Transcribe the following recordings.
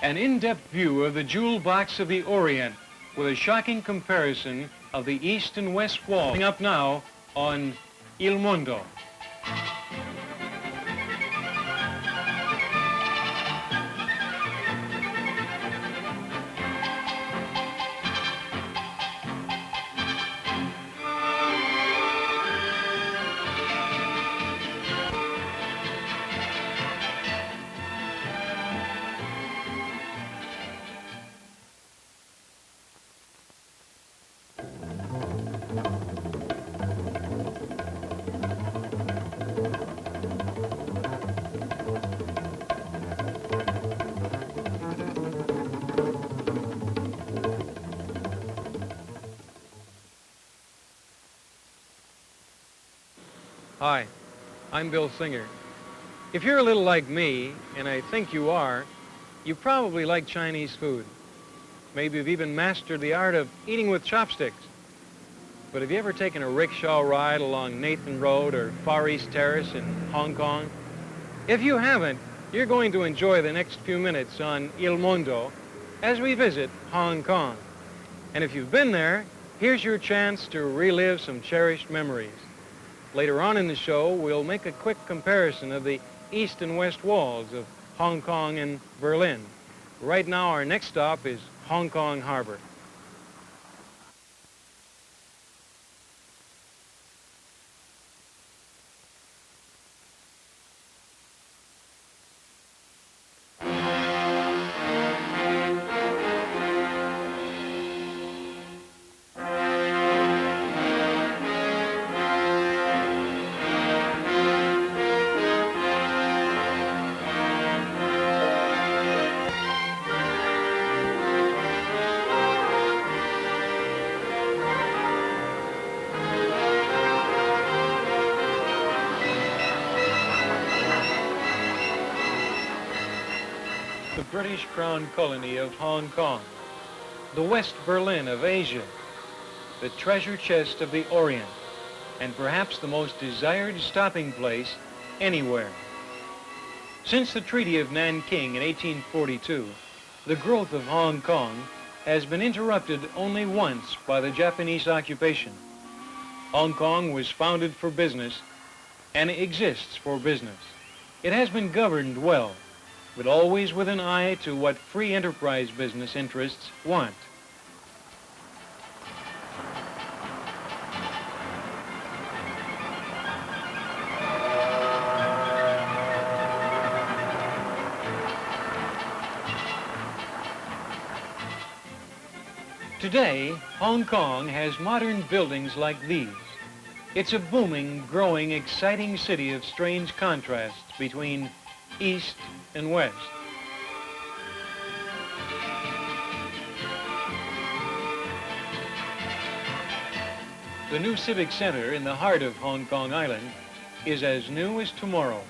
An in-depth view of the jewel box of the Orient with a shocking comparison of the east and west wall. Coming up now on Il Mondo. Hi, I'm Bill Singer. If you're a little like me, and I think you are, you probably like Chinese food. Maybe you've even mastered the art of eating with chopsticks. But have you ever taken a rickshaw ride along Nathan Road or Far East Terrace in Hong Kong? If you haven't, you're going to enjoy the next few minutes on Il Mondo as we visit Hong Kong. And if you've been there, here's your chance to relive some cherished memories. Later on in the show, we'll make a quick comparison of the east and west walls of Hong Kong and Berlin. Right now, our next stop is Hong Kong Harbor. British Crown colony of Hong Kong, the West Berlin of Asia, the treasure chest of the Orient, and perhaps the most desired stopping place anywhere. Since the Treaty of Nanking in 1842, the growth of Hong Kong has been interrupted only once by the Japanese occupation. Hong Kong was founded for business and exists for business. It has been governed well, but always with an eye to what free enterprise business interests want. Today, Hong Kong has modern buildings like these. It's a booming, growing, exciting city of strange contrasts between east and west. The new Civic Center in the heart of Hong Kong Island is as new as tomorrow.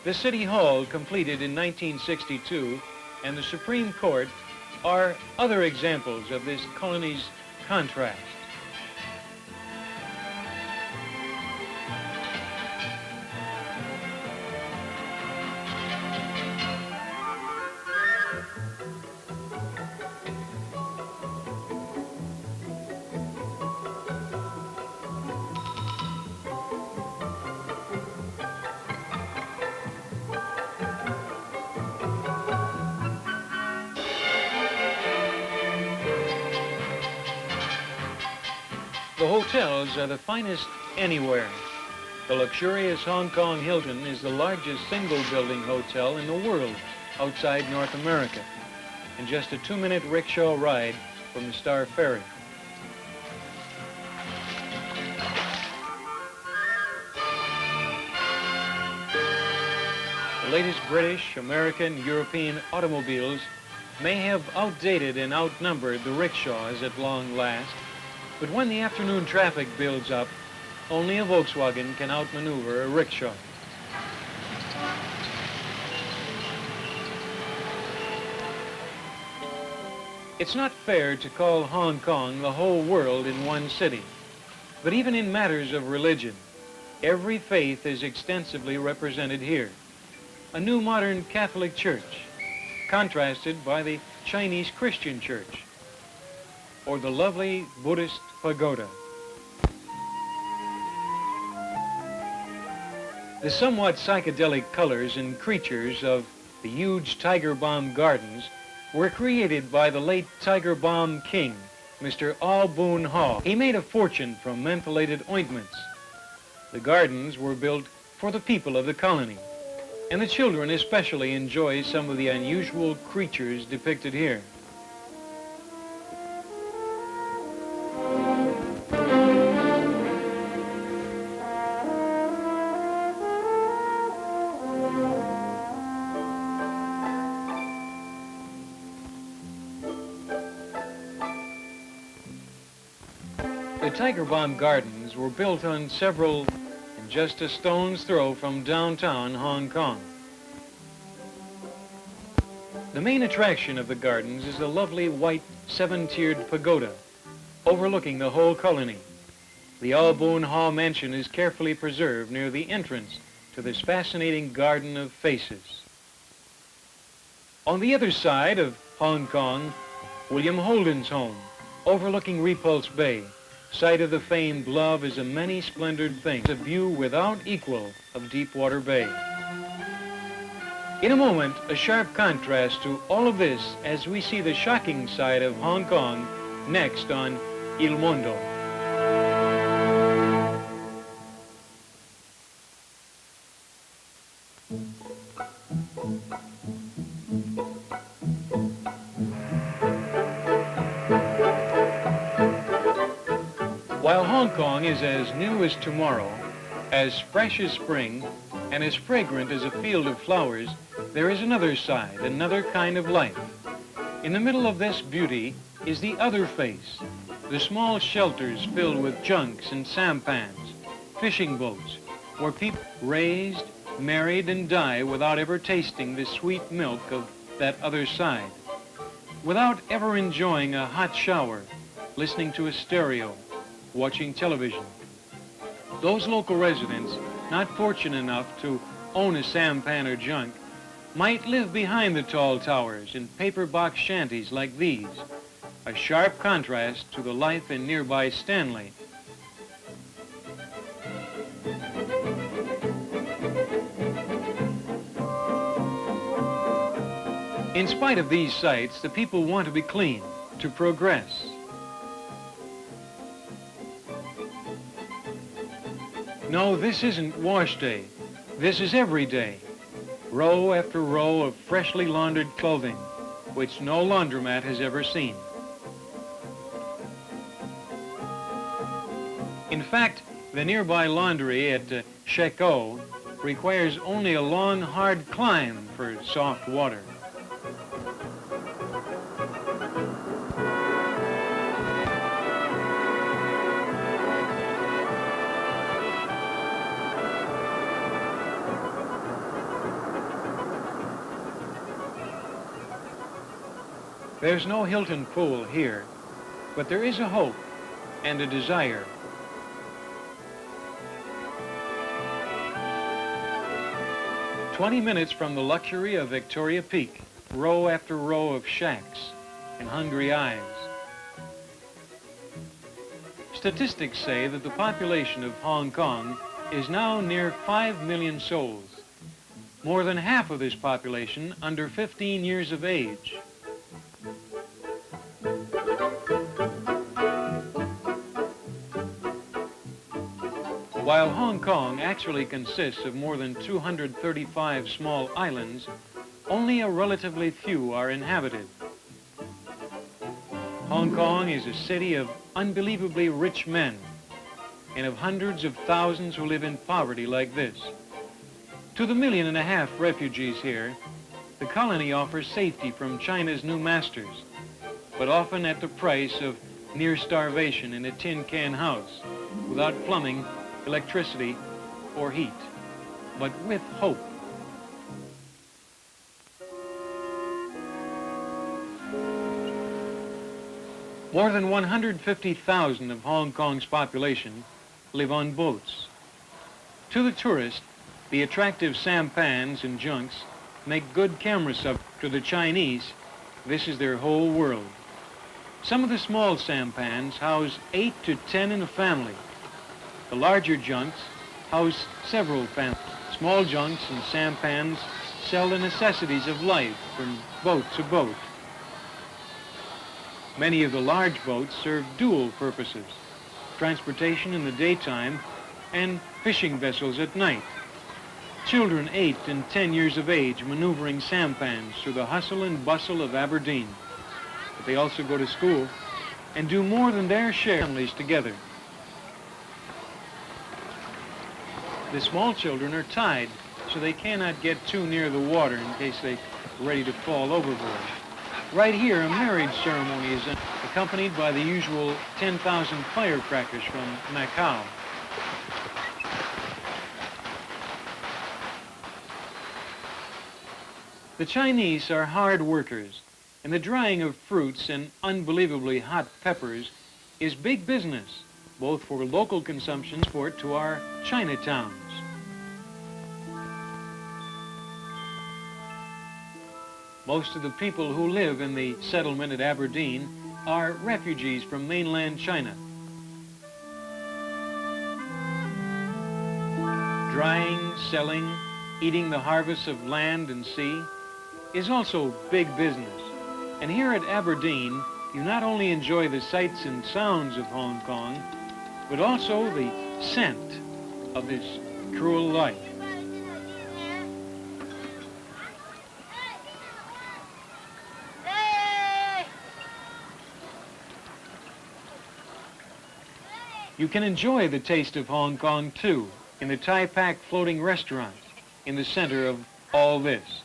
The City Hall, completed in 1962, and the Supreme Court are other examples of this colony's contrast. The hotels are the finest anywhere. The luxurious Hong Kong Hilton is the largest single-building hotel in the world outside North America, and just a 2-minute rickshaw ride from the Star Ferry. The latest British, American, European automobiles may have outdated and outnumbered the rickshaws at long last, But when the afternoon traffic builds up, only a Volkswagen can outmaneuver a rickshaw. It's not fair to call Hong Kong the whole world in one city, but even in matters of religion, every faith is extensively represented here. A new modern Catholic church, contrasted by the Chinese Christian church, or the lovely Buddhist pagoda. The somewhat psychedelic colors and creatures of the huge Tiger Balm Gardens were created by the late Tiger Balm King, Mr. Albion Hall. He made a fortune from mentholated ointments. The gardens were built for the people of the colony, and the children especially enjoy some of the unusual creatures depicted here. The Tiger Balm Gardens were built on several and just a stone's throw from downtown Hong Kong. The main attraction of the gardens is the lovely white seven-tiered pagoda overlooking the whole colony. The Haw Par Mansion is carefully preserved near the entrance to this fascinating garden of faces. On the other side of Hong Kong, William Holden's home, overlooking Repulse Bay, site of the famed Love is a many-splendored thing, a view without equal of Deepwater Bay. In a moment, a sharp contrast to all of this as we see the shocking side of Hong Kong next on Il Mondo. While Hong Kong is as new as tomorrow, as fresh as spring, and as fragrant as a field of flowers, there is another side, another kind of life. In the middle of this beauty is the other face, the small shelters filled with junks and sampans, fishing boats, where people raised, married, and die without ever tasting the sweet milk of that other side, without ever enjoying a hot shower, listening to a stereo, watching television. Those local residents, not fortunate enough to own a sampan or junk, might live behind the tall towers in paper box shanties like these, a sharp contrast to the life in nearby Stanley. In spite of these sights, the people want to be clean, to progress. No, this isn't wash day. This is every day. Row after row of freshly laundered clothing, which no laundromat has ever seen. In fact, the nearby laundry at Sheko requires only a long, hard climb for soft water. There's no Hilton pool here, but there is a hope and a desire. "20 minutes from the luxury of Victoria Peak, row after row of shacks and hungry eyes." Statistics say that the population of Hong Kong is now near 5 million souls, more than half of this population under 15 years of age. While Hong Kong actually consists of more than 235 small islands, only a relatively few are inhabited. Hong Kong is a city of unbelievably rich men and of hundreds of thousands who live in poverty like this. To the 1.5 million refugees here, the colony offers safety from China's new masters, but often at the price of near starvation in a tin can house, without plumbing, electricity, or heat, but with hope. More than 150,000 of Hong Kong's population live on boats. To the tourist, the attractive sampans and junks make good camera subjects. To the Chinese, this is their whole world. Some of the small sampans house 8 to 10 in a family. The larger junks house several families. Small junks and sampans sell the necessities of life from boat to boat. Many of the large boats serve dual purposes: transportation in the daytime and fishing vessels at night. Children 8 and 10 years of age maneuvering sampans through the hustle and bustle of Aberdeen. But they also go to school and do more than their share families together. The small children are tied so they cannot get too near the water in case they're ready to fall overboard. Right here, a marriage ceremony is accompanied by the usual 10,000 firecrackers from Macau. The Chinese are hard workers, and the drying of fruits and unbelievably hot peppers is big business, both for local consumption and export to our Chinatowns. Most of the people who live in the settlement at Aberdeen are refugees from mainland China. Drying, selling, eating the harvests of land and sea is also big business. And here at Aberdeen, you not only enjoy the sights and sounds of Hong Kong, but also the scent of this cruel life. You can enjoy the taste of Hong Kong, too, in the Tai Pak Floating Restaurant, in the center of all this,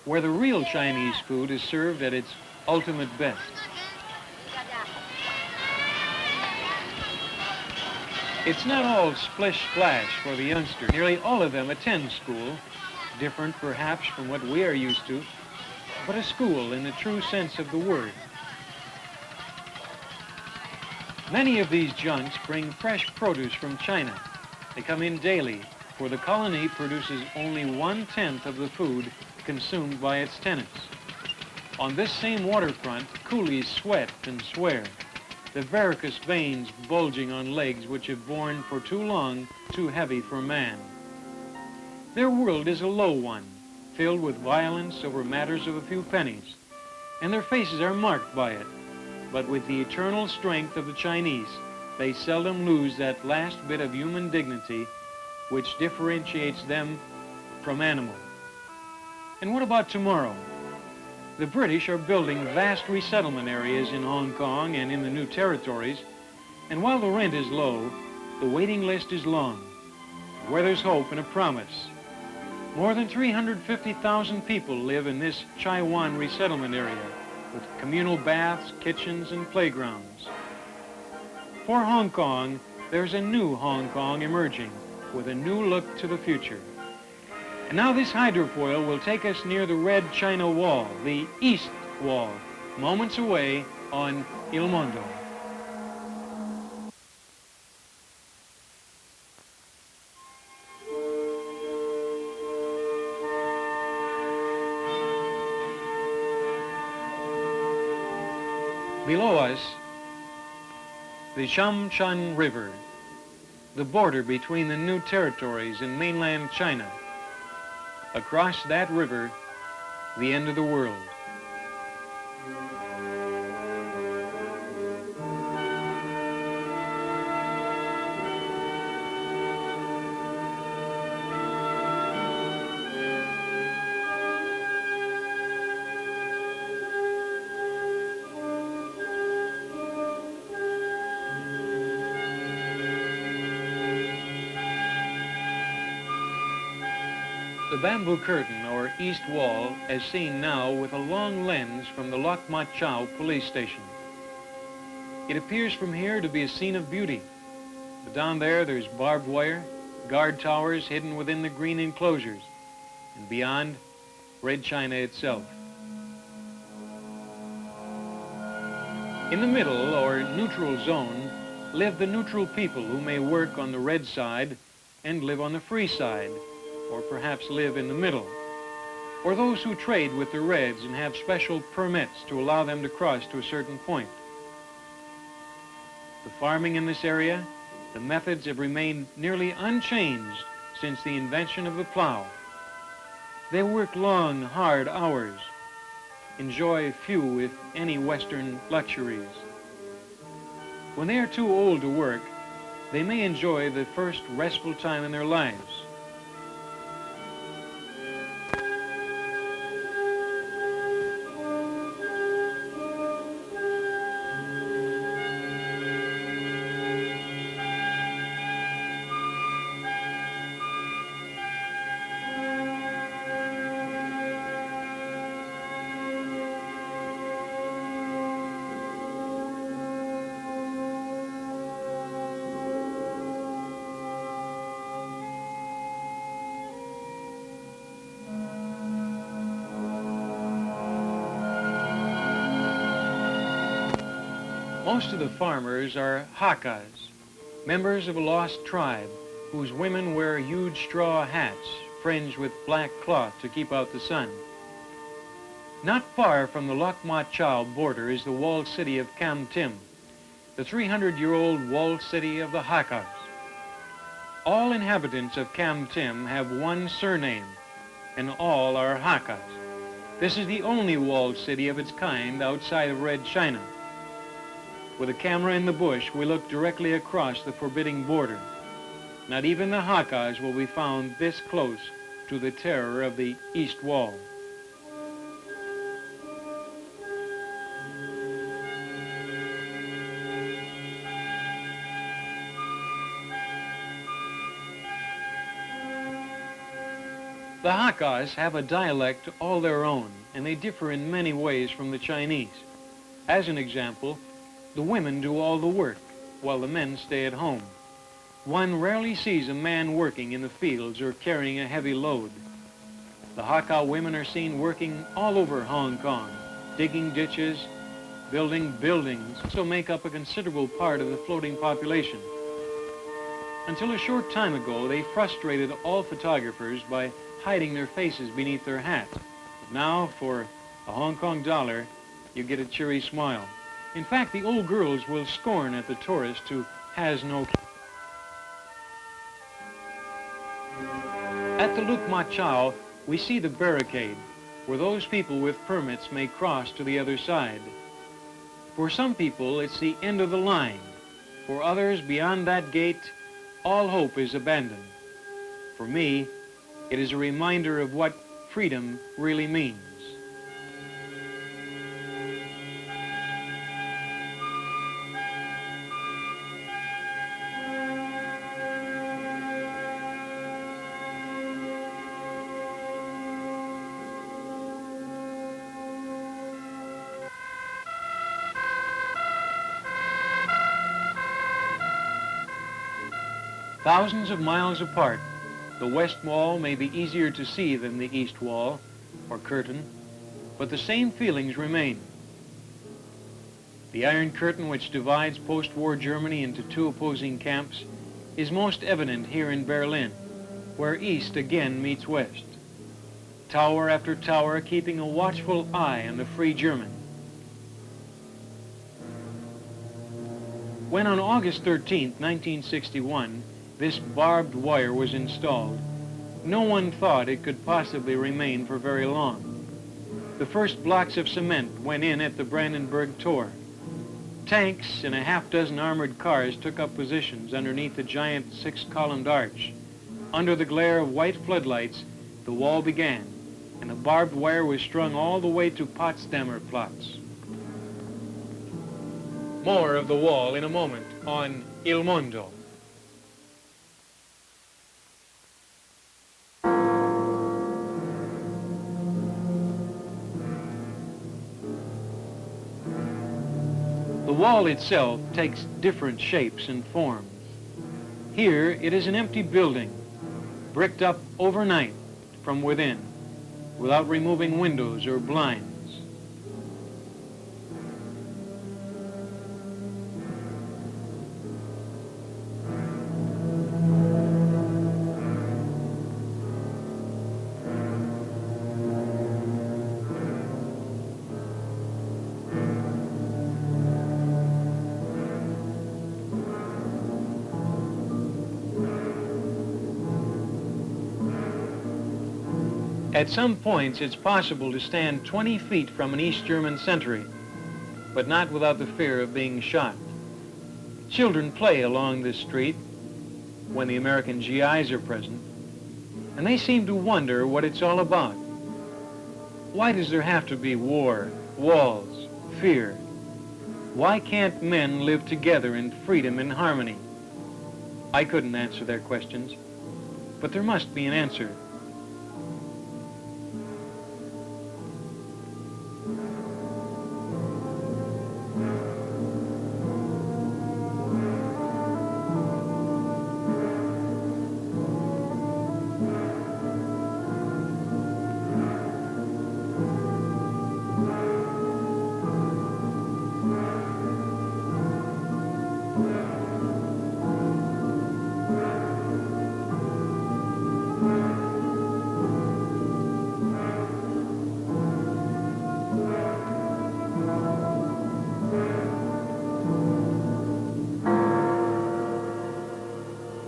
where the real Chinese food is served at its ultimate best. It's not all splish-splash for the youngster. Nearly all of them attend school, different perhaps from what we are used to, but a school in the true sense of the word. Many of these junks bring fresh produce from China. They come in daily, for the colony produces only 1/10 of the food consumed by its tenants. On this same waterfront, coolies sweat and swear, the varicose veins bulging on legs which have borne for too long, too heavy for man. Their world is a low one, filled with violence over matters of a few pennies, and their faces are marked by it. But with the eternal strength of the Chinese, they seldom lose that last bit of human dignity which differentiates them from animals. And what about tomorrow? The British are building vast resettlement areas in Hong Kong and in the new territories, and while the rent is low, the waiting list is long, where there's hope and a promise. More than 350,000 people live in this Chai Wan resettlement area, with communal baths, kitchens, and playgrounds. For Hong Kong, there's a new Hong Kong emerging, with a new look to the future. And now this hydrofoil will take us near the red China Wall, the East Wall, moments away on Il Mondo. Below us, the Tung Chung River, the border between the new territories in mainland China. Across that river, the end of the world. The bamboo curtain, or east wall, as seen now with a long lens from the Lok Ma Chau police station. It appears from here to be a scene of beauty. But down there, there's barbed wire, guard towers hidden within the green enclosures, and beyond, red China itself. In the middle, or neutral zone, live the neutral people who may work on the red side and live on the free side, or perhaps live in the middle, or those who trade with the reds and have special permits to allow them to cross to a certain point. The farming in this area, the methods have remained nearly unchanged since the invention of the plow. They work long, hard hours, enjoy few, if any, Western luxuries. When they are too old to work, they may enjoy the first restful time in their lives. Most of the farmers are Hakkas, members of a lost tribe whose women wear huge straw hats fringed with black cloth to keep out the sun. Not far from the Lok Ma Chau border is the walled city of Kam Tin, the 300-year-old walled city of the Hakkas. All inhabitants of Kam Tin have one surname, and all are Hakkas. This is the only walled city of its kind outside of Red China. With a camera in the bush, we look directly across the forbidding border. Not even the Hakkas will be found this close to the terror of the East Wall. The Hakkas have a dialect all their own, and they differ in many ways from the Chinese. As an example, the women do all the work, while the men stay at home. One rarely sees a man working in the fields or carrying a heavy load. The Hakka women are seen working all over Hong Kong, digging ditches, building buildings, so make up a considerable part of the floating population. Until a short time ago, they frustrated all photographers by hiding their faces beneath their hats. Now, for a Hong Kong dollar, you get a cheery smile. In fact, the old girls will scorn at the tourist who has no... At the Lok Ma Chau, we see the barricade, where those people with permits may cross to the other side. For some people, it's the end of the line. For others, beyond that gate, all hope is abandoned. For me, it is a reminder of what freedom really means. Thousands of miles apart, the West Wall may be easier to see than the East Wall, or curtain, but the same feelings remain. The Iron Curtain, which divides post-war Germany into two opposing camps, is most evident here in Berlin, where East again meets West. Tower after tower keeping a watchful eye on the free German. When on August 13, 1961, this barbed wire was installed, no one thought it could possibly remain for very long. The first blocks of cement went in at the Brandenburg Tor. Tanks and a half-dozen armored cars took up positions underneath the giant six-columned arch. Under the glare of white floodlights, the wall began, and the barbed wire was strung all the way to Potsdamer Platz. More of the wall in a moment on Il Mondo. The wall itself takes different shapes and forms. Here it is an empty building, bricked up overnight from within, without removing windows or blinds. At some points, it's possible to stand 20 feet from an East German sentry, but not without the fear of being shot. Children play along this street when the American GIs are present, and they seem to wonder what it's all about. Why does there have to be war, walls, fear? Why can't men live together in freedom and harmony? I couldn't answer their questions, but there must be an answer.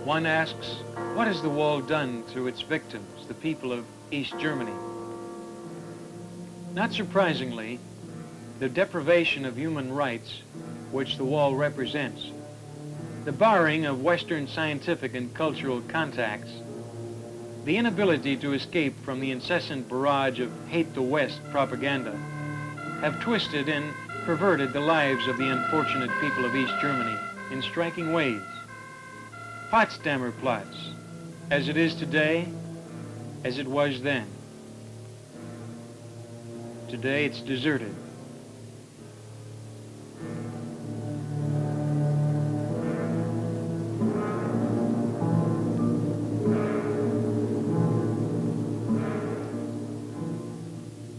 One asks, what has the wall done to its victims, the people of East Germany? Not surprisingly, the deprivation of human rights, which the wall represents, the barring of Western scientific and cultural contacts, the inability to escape from the incessant barrage of hate the West propaganda, have twisted and perverted the lives of the unfortunate people of East Germany in striking ways. Potsdamer Platz, as it is today, as it was then. Today it's deserted.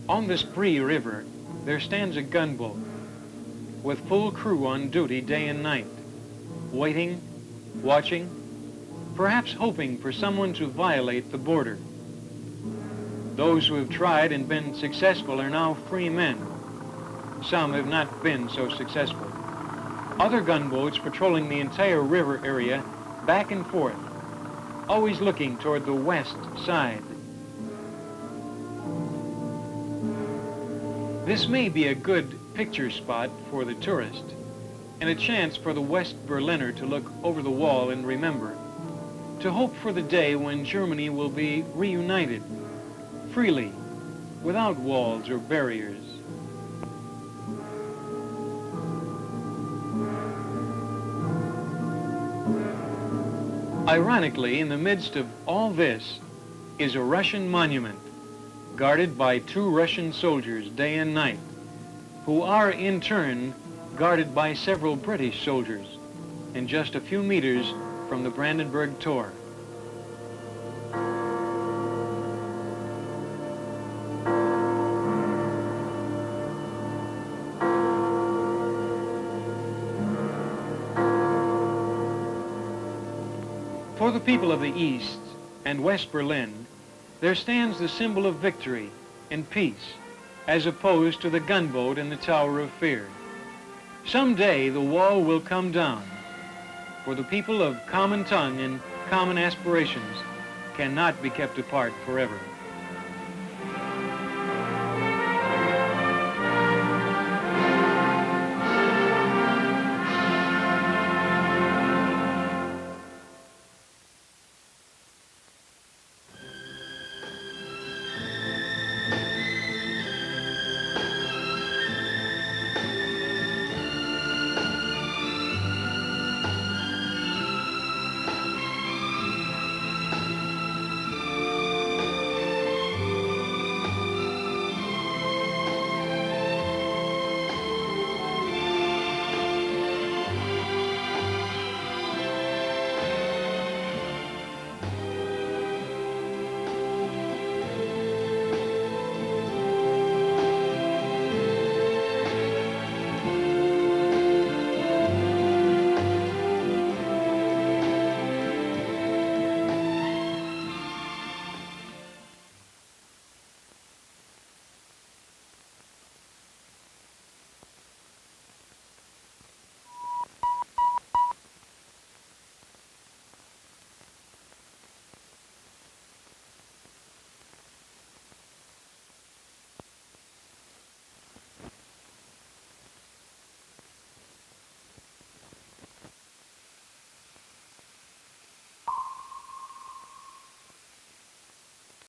On the Spree River, there stands a gunboat with full crew on duty day and night, waiting, watching, perhaps hoping for someone to violate the border. Those who have tried and been successful are now free men. Some have not been so successful. Other gunboats patrolling the entire river area back and forth, always looking toward the west side. This may be a good picture spot for the tourist and a chance for the West Berliner to look over the wall and remember, to hope for the day when Germany will be reunited, freely, without walls or barriers. Ironically, in the midst of all this is a Russian monument, guarded by 2 Russian soldiers day and night, who are in turn guarded by several British soldiers, and just a few meters from the Brandenburg Tor. For the people of the East and West Berlin, there stands the symbol of victory and peace, as opposed to the gunboat and the Tower of Fear. Someday the wall will come down, for the people of common tongue and common aspirations cannot be kept apart forever.